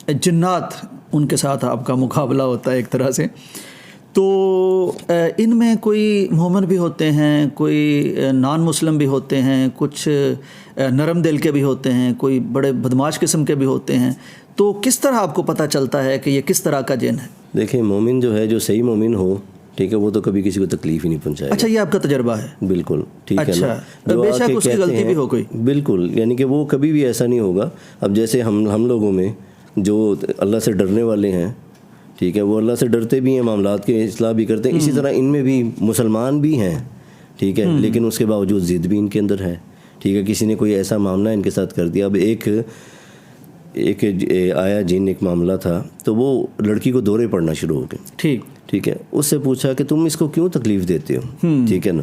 جنات ان کے ساتھ آپ کا مقابلہ ہوتا ہے ایک طرح سے. تو ان میں کوئی مومن بھی ہوتے ہیں, کوئی نان مسلم بھی ہوتے ہیں, کچھ نرم دل کے بھی ہوتے ہیں, کوئی بڑے بدماش قسم کے بھی ہوتے ہیں. تو کس طرح آپ کو پتہ چلتا ہے کہ یہ کس طرح کا جن ہے؟ دیکھیں مومن جو ہے, جو صحیح مومن ہو, ٹھیک ہے, وہ تو کبھی کسی کو تکلیف ہی نہیں پہنچائے. اچھا, یہ آپ کا تجربہ ہے؟ بالکل ٹھیک ہے نا. بے شک اس کی غلطی بھی ہو کوئی, بالکل, یعنی کہ وہ کبھی بھی ایسا نہیں ہوگا. اب جیسے ہم لوگوں میں جو اللہ سے ڈرنے والے ہیں, ٹھیک ہے, وہ اللہ سے ڈرتے بھی ہیں, معاملات کے اصلاح بھی کرتے ہیں. اسی طرح ان میں بھی مسلمان بھی ہیں, ٹھیک ہے, لیکن اس کے باوجود ضد بھی ان کے اندر ہے. ٹھیک ہے, کسی نے کوئی ایسا معاملہ ان کے ساتھ کر دیا. اب ایک آیا جن, ایک معاملہ تھا, تو وہ لڑکی کو دورے پڑنا شروع ہو گئے. ٹھیک ہے, اس سے پوچھا کہ تم اس کو کیوں تکلیف دیتے ہو, ٹھیک ہے نا.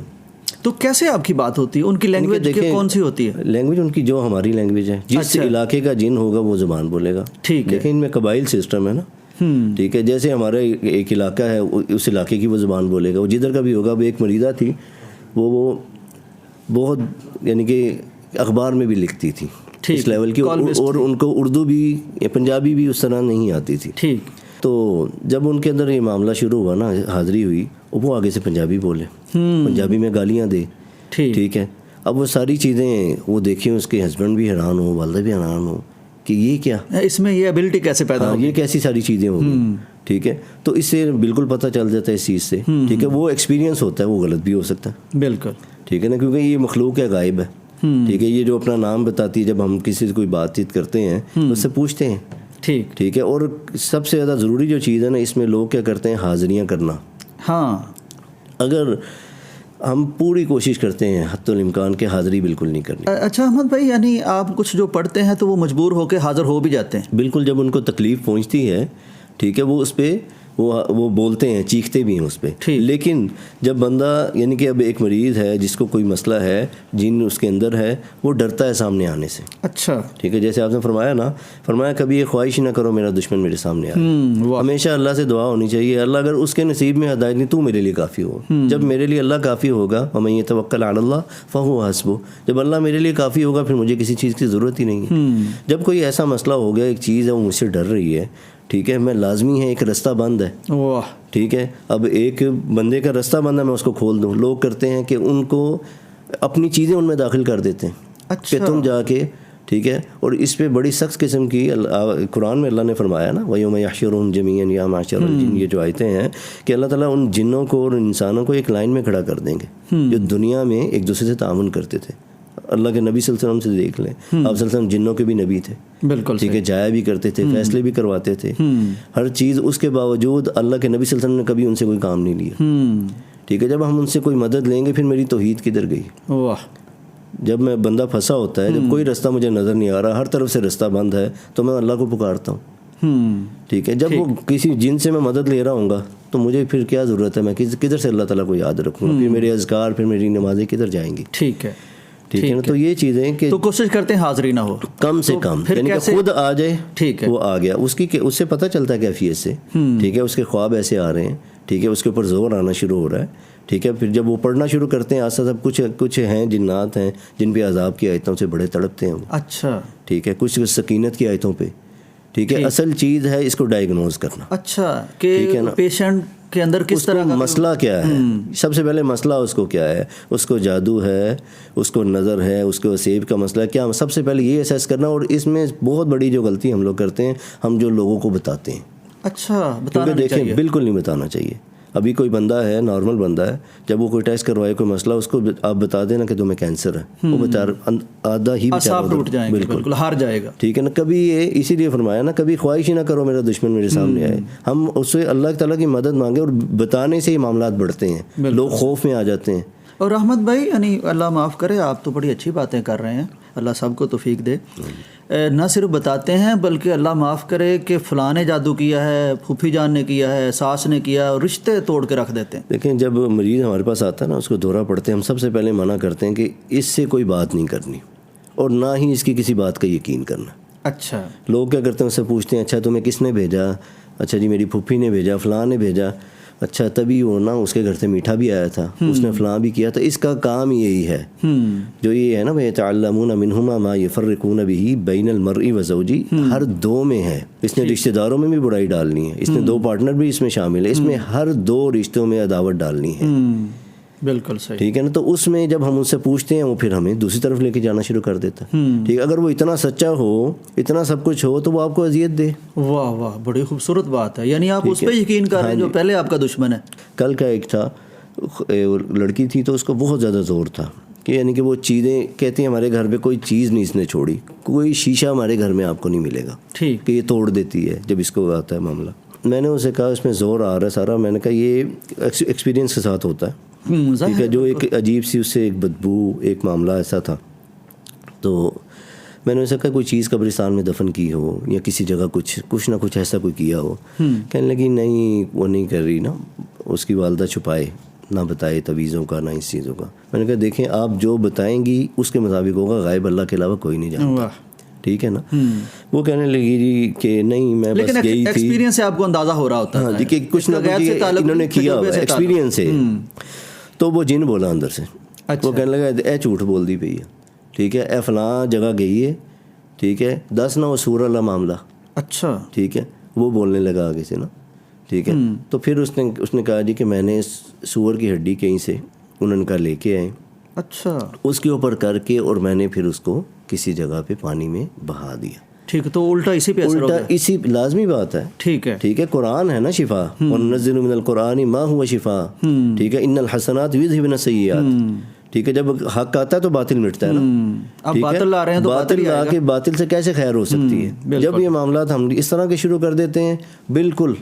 تو کیسے آپ کی بات ہوتی ہے؟ ان کی لینگویج کون سی ہوتی ہے؟ لینگویج ان کی جو ہماری لینگویج ہے, جس علاقے کا جن ہوگا وہ زبان بولے گا. لیکن ان میں قبائل سسٹم ہے نا, ٹھیک ہے. جیسے ہمارا ایک علاقہ ہے, اس علاقے کی وہ زبان بولے گا, وہ جدھر کا بھی ہوگا. وہ ایک مریضہ تھی, وہ بہت یعنی کہ اخبار میں بھی لکھتی تھی اس لیول کی, اور ان کو اردو بھی یا پنجابی بھی اس طرح نہیں آتی تھی. ٹھیک. تو جب ان کے اندر یہ معاملہ شروع ہوا نا, حاضری ہوئی, وہ آگے سے پنجابی بولے, پنجابی میں گالیاں دے. ٹھیک ہے. اب وہ ساری چیزیں وہ دیکھیں, اس کے ہسبینڈ بھی حیران ہو, والدہ بھی حیران ہو کہ یہ کیا, اس میں یہ ایبلٹی کیسے پیدا ہوئی, یہ کیسی ساری چیزیں ہو گئی. ٹھیک ہے, تو اس سے بالکل پتہ چل جاتا ہے اس چیز سے. ٹھیک ہے, وہ ایکسپیرینس ہوتا ہے, وہ غلط بھی ہو سکتا ہے. بالکل ٹھیک ہے نا, کیونکہ یہ مخلوق ہے, غائب ہے. ٹھیک ہے, یہ جو اپنا نام بتاتی ہے, جب ہم کسی سے کوئی بات چیت کرتے ہیں اس سے پوچھتے ہیں. ٹھیک ہے. اور سب سے زیادہ ضروری جو چیز ہے نا, اس میں لوگ کیا کرتے ہیں, حاضریاں کرنا. ہاں, اگر ہم پوری کوشش کرتے ہیں حتی الامکان کے حاضری بالکل نہیں کرنی. اچھا احمد بھائی, یعنی آپ کچھ جو پڑھتے ہیں تو وہ مجبور ہو کے حاضر ہو بھی جاتے ہیں؟ بالکل, جب ان کو تکلیف پہنچتی ہے, ٹھیک ہے, وہ اس پہ وہ بولتے ہیں, چیختے بھی ہیں اس پہ. لیکن جب بندہ یعنی کہ اب ایک مریض ہے جس کو کوئی مسئلہ ہے, جن اس کے اندر ہے, وہ ڈرتا ہے سامنے آنے سے. اچھا, ٹھیک ہے, جیسے آپ نے فرمایا کبھی یہ خواہش نہ کرو میرا دشمن میرے سامنے آئے. ہمیشہ اللہ سے دعا ہونی چاہیے, اللہ اگر اس کے نصیب میں ہدایت نہیں, تو میرے لیے کافی ہو. جب میرے لیے اللہ کافی ہوگا, وَمَن يَتَوَکَّلْ عَلَى اللَّهِ فَهُوَ حَسْبُهُ, جب اللہ میرے لیے کافی ہوگا پھر مجھے کسی چیز کی ضرورت ہی نہیں ہے. جب کوئی ایسا مسئلہ ہو گیا, ایک چیز ہے وہ مجھ سے ڈر رہی ہے, ٹھیک ہے, میں لازمی ہے, ایک رستہ بند ہے. ٹھیک ہے, اب ایک بندے کا رستہ بند ہے, میں اس کو کھول دوں. لوگ کرتے ہیں کہ ان کو اپنی چیزیں ان میں داخل کر دیتے ہیں کہ تم جا کے, ٹھیک ہے, اور اس پہ بڑی سخت قسم کی قرآن میں اللہ نے فرمایا نا, وَيَوْمَ يَحْشُرُهُمْ جَمِيعًا يَا مَعْشَرَ الْجِنِّ, یہ جو آیتیں ہیں کہ اللہ تعالیٰ ان جنوں کو اور انسانوں کو ایک لائن میں کھڑا کر دیں گے جو دنیا میں ایک دوسرے سے تعاون کرتے تھے. اللہ کے نبی صلی اللہ علیہ وسلم سے دیکھ لیں, آپ صلی اللہ علیہ وسلم جنوں کے بھی نبی تھے. بالکل, ٹھیک ہے, جایا بھی کرتے تھے, فیصلے بھی کرواتے تھے, ہر چیز. اس کے باوجود اللہ کے نبی صلی اللہ علیہ وسلم نے کبھی ان سے کوئی کام نہیں لیا. ٹھیک ہے, جب ہم ان سے کوئی مدد لیں گے, پھر میری توحید کدھر گئی. جب میں بندہ پھنسا ہوتا ہے, جب کوئی رستہ مجھے نظر نہیں آ رہا, ہر طرف سے رستہ بند ہے, تو میں اللہ کو پکارتا ہوں. ٹھیک ہے, جب وہ کسی جن سے میں مدد لے رہا ہوں گا, تو مجھے پھر کیا ضرورت ہے, میں کدھر سے اللہ تعالیٰ کو یاد رکھوں گا, پھر میرے اذکار, پھر میری نمازیں کدھر جائیں گی. ٹھیک ہے, ٹھیک ہے نا. تو یہ چیزیں کہ تو کوشش کرتے ہیں حاضری نہ ہو, کم سے کم, یعنی کہ خود آ جائے. ٹھیک ہے, وہ آ گیا, اس سے پتہ چلتا ہے کیفیت سے. ٹھیک ہے, اس کے خواب ایسے آ رہے ہیں, ٹھیک ہے, اس کے اوپر زور آنا شروع ہو رہا ہے. ٹھیک ہے, پھر جب وہ پڑھنا شروع کرتے ہیں, آسا سب کچھ ہیں جنات ہیں جن پہ عذاب کی آیتوں سے بڑے تڑپتے ہیں. اچھا, ٹھیک ہے, کچھ سکینت کی آیتوں پہ. ٹھیک ہے, اصل چیز ہے اس کو ڈائگنوز کرنا. اچھا, کہ پیشنٹ کے اندر کس طرح کا مسئلہ کیا ہے. سب سے پہلے مسئلہ اس کو کیا ہے, اس کو جادو ہے, اس کو نظر ہے, اس کو سیب کا مسئلہ کیا, سب سے پہلے یہ اسیس کرنا. اور اس میں بہت بڑی جو غلطی ہم لوگ کرتے ہیں, ہم جو لوگوں کو بتاتے ہیں. اچھا, بتانا نہیں چاہیے. بالکل نہیں بتانا چاہیے. ابھی کوئی بندہ ہے, نارمل بندہ ہے, جب وہ کوئی ٹیسٹ کروائے کوئی مسئلہ, اس کو آپ بتا دینا کہ تمہیں کینسر ہے, وہ بیچارہ آدھا ہی ٹوٹ جائیں گے, بالکل ہار جائے گا. ٹھیک ہے نا. کبھی یہ اسی لیے فرمایا نا, کبھی خواہش ہی نہ کرو میرا دشمن میرے سامنے آئے. ہم اس سے اللہ تعالیٰ کی مدد مانگے, اور بتانے سے ہی معاملات بڑھتے ہیں, لوگ خوف میں آ جاتے ہیں. اور احمد بھائی, یعنی اللہ معاف کرے, آپ تو بڑی اچھی باتیں کر رہے ہیں, اللہ سب کو توفیق دے. نہ صرف بتاتے ہیں بلکہ اللہ معاف کرے کہ فلاں نے جادو کیا ہے, پھوپھی جان نے کیا ہے, ساس نے کیا, اور رشتے توڑ کے رکھ دیتے ہیں. دیکھیں, جب مریض ہمارے پاس آتا ہے نا, اس کو دورہ پڑتے ہیں, ہم سب سے پہلے منع کرتے ہیں کہ اس سے کوئی بات نہیں کرنی, اور نہ ہی اس کی کسی بات کا یقین کرنا. اچھا, لوگ کیا کرتے ہیں, اس سے پوچھتے ہیں اچھا تمہیں کس نے بھیجا, اچھا جی میری پھوپھی نے بھیجا, فلاں نے بھیجا. اچھا تبھی وہ نا اس کے گھر سے میٹھا بھی آیا تھا, اس نے فلاں بھی کیا تھا, اس کا کام یہی ہے. جو یہ ہے نا وَيَتَعَلَّمُونَ مِنْهُمَا مَا يُفَرِّقُونَ بِهِ بَيْنَ الْمَرْءِ وَزَوْجِهِ, ہر دو میں ہے. اس نے رشتہ داروں میں بھی برائی ڈالنی ہے, اس نے دو پارٹنر بھی اس میں شامل ہے, اس میں ہر دو رشتوں میں عداوت ڈالنی ہے. بالکل صحیح. ٹھیک ہے نا. تو اس میں جب ہم ان سے پوچھتے ہیں وہ پھر ہمیں دوسری طرف لے کے جانا شروع کر دیتا ہے. ٹھیک ہے, اگر وہ اتنا سچا ہو, اتنا سب کچھ ہو, تو وہ آپ کو اذیت دے. واہ واہ, بڑی خوبصورت بات ہے. یعنی آپ اس پہ یقین کر رہے ہیں جو پہلے آپ کا دشمن ہے. کل کا ایک تھا لڑکی تھی, تو اس کو بہت زیادہ زور تھا کہ یعنی کہ وہ چیزیں کہتی ہیں ہمارے گھر پہ کوئی چیز نہیں اس نے چھوڑی, کوئی شیشہ ہمارے گھر میں آپ کو نہیں ملے گا. ٹھیک. کہ یہ توڑ دیتی ہے جب اس کو آتا ہے معاملہ. میں نے اسے کہا اس میں زور آ رہا ہے سارا. میں نے کہا یہ ایکسپیرینس کے ساتھ ہوتا ہے. ٹھیک ہے. جو ایک عجیب سی اس سے ایک بدبو, ایک معاملہ ایسا تھا. تو میں نے اسے کہا کوئی چیز قبرستان میں دفن کی ہو یا کسی جگہ کچھ نہ کچھ ایسا کوئی کیا ہو. کہنے لگی نہیں وہ نہیں کر رہی نا, اس کی والدہ چھپائے نہ بتائے تعویذوں کا نہ اس چیزوں کا. میں نے کہا دیکھیں آپ جو بتائیں گی اس کے مطابق ہوگا, غائب اللہ کے علاوہ کوئی نہیں جانتا. ٹھیک ہے نا. وہ کہنے لگی جی کہ نہیں میں بس گئی تھی. ایکسپیرینس سے آپ کو اندازہ ہو رہا ہوتا ہے. ہاں جی, کہ کچھ نہ کچھ انہوں نے کیا ہوا ایکسپیرینس سے. تو وہ جن بولا اندر سے. وہ کہنے لگا اے جھوٹ بول دی پئی ہے. ٹھیک ہے, اے فلاں جگہ گئی ہے. ٹھیک ہے, 10 نہ وہ سور اللہ معاملہ. اچھا. ٹھیک ہے, وہ بولنے لگا آگے سے نا. ٹھیک ہے. تو پھر اس نے کہا جی کہ میں نے سور کی ہڈی کہیں سے انہوں نے کہا لے کے آئے. اچھا. اس کے اوپر کر کے اور میں نے پھر اس کو کسی جگہ پہ پانی میں بہا دیا. ٹھیک ہے. تو الٹا اسی پہ اثر ہو گیا. الٹا اسی لازمی بات ہے. ٹھیک ہے. ٹھیک ہے, قرآن ہے نا شفا. وَنُنَزِّلُ مِنَ الْقُرْآنِ مَا هُوَ شِفَاءٌ. ٹھیک ہے, إِنَّ الْحَسَنَاتِ يُذْهِبْنَ السَّيِّئَاتِ. ٹھیک ہے, جب حق آتا ہے تو باطل مٹتا ہے نا. اب باطل لا رہے ہیں تو باطل لا کے باطل سے کیسے خیر ہو سکتی ہے. جب یہ معاملات ہم اس طرح کے شروع کر دیتے ہیں, بالکل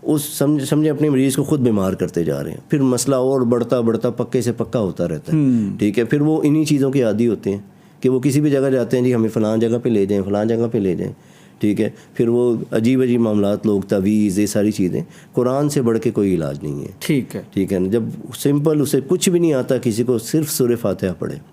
اس سمجھے اپنے مریض کو خود بیمار کرتے جا رہے ہیں. پھر مسئلہ اور بڑھتا بڑھتا پکے سے پکا ہوتا رہتا ہے. ٹھیک ہے, پھر وہ انہی چیزوں کے عادی ہوتے ہیں کہ وہ کسی بھی جگہ جاتے ہیں جی ہمیں فلاں جگہ پہ لے جائیں, فلاں جگہ پہ لے جائیں. ٹھیک ہے, پھر وہ عجیب عجیب معاملات, لوگ تعویذ, یہ ساری چیزیں. قرآن سے بڑھ کے کوئی علاج نہیں ہے. ٹھیک ہے. ٹھیک ہے نا. جب سمپل اسے کچھ بھی نہیں آتا کسی کو, صرف سورہ فاتحہ پڑھے,